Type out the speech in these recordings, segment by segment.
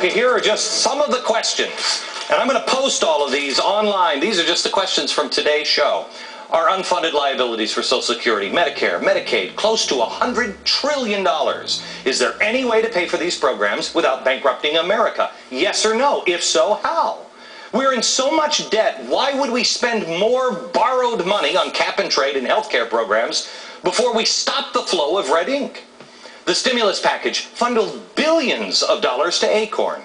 America, here are just some of the questions. And I'm going to post all of these online. These are just the questions from today's show. Are unfunded liabilities for Social Security, Medicare, Medicaid, close to $100 trillion. Is there any way to pay for these programs without bankrupting America? Yes or no? If so, how? We're in so much debt, why would we spend more borrowed money on cap and trade and healthcare programs before we stop the flow of red ink? The stimulus package funneled billions of dollars to Acorn.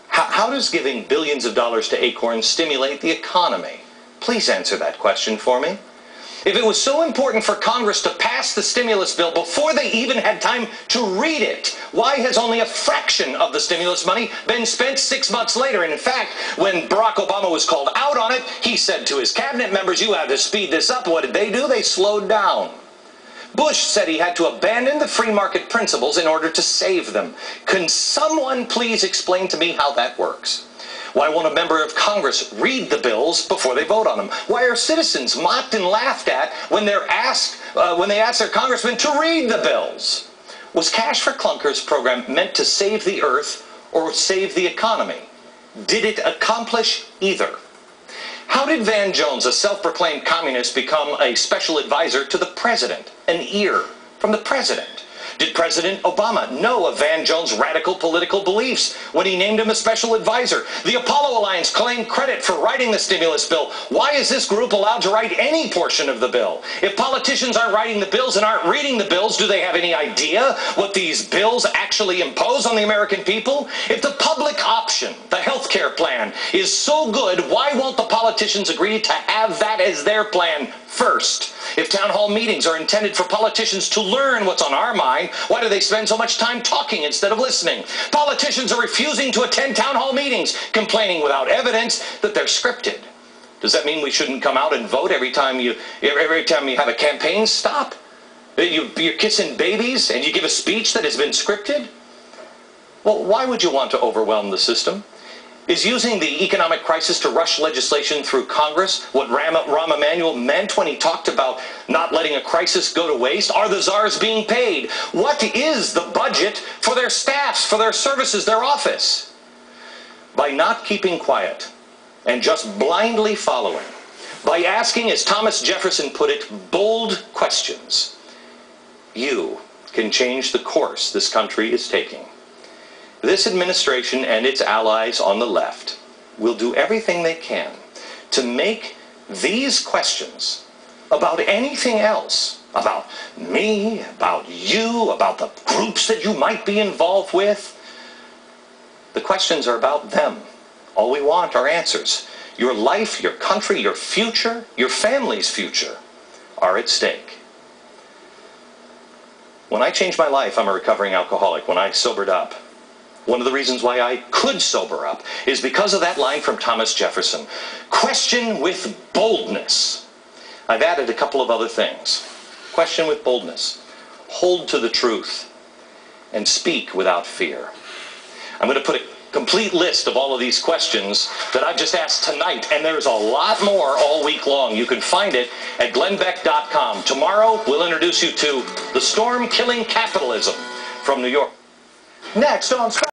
How does giving billions of dollars to Acorn stimulate the economy? Please answer that question for me. If it was so important for Congress to pass the stimulus bill before they even had time to read it, why has only a fraction of the stimulus money been spent 6 months later? And in fact, when Barack Obama was called out on it, he said to his cabinet members, "You have to speed this up." What did they do? They slowed down. Bush said he had to abandon the free market principles in order to save them. Can someone please explain to me how that works? Why won't a member of Congress read the bills before they vote on them? Why are citizens mocked and laughed at when they ask their congressman to read the bills? Was Cash for Clunkers program meant to save the earth or save the economy? Did it accomplish either? How did Van Jones, a self-proclaimed communist, become a special advisor to the president? An ear from the president. Did President Obama know of Van Jones' radical political beliefs when he named him a special advisor? The Apollo Alliance claimed credit for writing the stimulus bill. Why is this group allowed to write any portion of the bill? If politicians aren't writing the bills and aren't reading the bills, do they have any idea what these bills actually impose on the American people? If the public option, the health care plan, is so good, why won't the politicians agree to have that as their plan first? If town hall meetings are intended for politicians to learn what's on our mind, why do they spend so much time talking instead of listening? Politicians are refusing to attend town hall meetings, complaining without evidence that they're scripted. Does that mean we shouldn't come out and vote every time you have a campaign stop? You're kissing babies and you give a speech that has been scripted? Well, why would you want to overwhelm the system? Is using the economic crisis to rush legislation through Congress what Rahm Emanuel meant when he talked about not letting a crisis go to waste? Are the czars being paid? What is the budget for their staffs, for their services, their office? By not keeping quiet and just blindly following, by asking, as Thomas Jefferson put it, bold questions, you can change the course this country is taking. This administration and its allies on the left will do everything they can to make these questions about anything else, about me, about you, about the groups that you might be involved with. The questions are about them. All we want are answers. Your life, your country, your future, your family's future are at stake. When I changed my life, I'm a recovering alcoholic. When I sobered up, one of the reasons why I could sober up is because of that line from Thomas Jefferson. Question with boldness. I've added a couple of other things. Question with boldness. Hold to the truth and speak without fear. I'm going to put a complete list of all of these questions that I've just asked tonight, and there's a lot more all week long. You can find it at glennbeck.com. Tomorrow, we'll introduce you to the storm-killing capitalism from New York. Next on